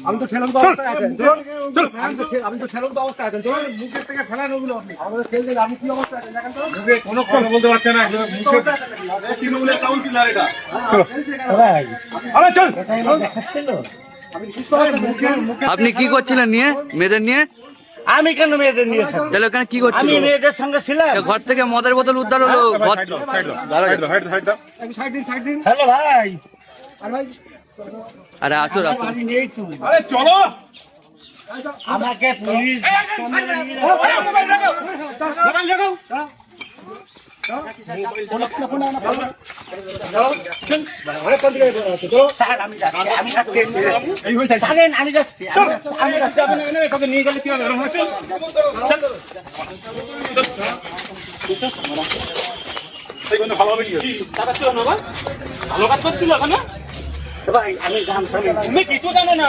আমি তো ছেলের তো অবস্থায় আছেন, আমি তো ছেলের তো অবস্থায় আছেন, মুখের থেকে ফেলান ওগুলো আপনি আমাদের ছেলে আপনি কি অবস্থায় আছেন দেখেন তো, কোনো কথা বলতে পারছেন না, মুখে তৃণমূলের কাউন্সিলর এটা। আরে চল আপনি কি করছিলেন নিয়ে মেয়েদের নিয়ে? আমি কেন মেয়েদের নিয়ে থাকবো? তাহলে ওখানে কি করছিল? আমি মেয়েদের সঙ্গে ছিলাম। ঘর থেকে মদের বোতল উদ্ধার হলো। হ্যালো ভাই, আরে আসো আসো। আমি নেই তো। আরে চলো আমাকে পুলিশ স্যার আমি যাচ্ছি, আমি যাচ্ছি, জানেন আমি যাচ্ছি, আমি যাচ্ছি, তোকে নিয়ে গেলে কি হবে? ভালো কাজ করছিল ওখানে ভাই আমি জানতাম তুমি কিছু জানো না।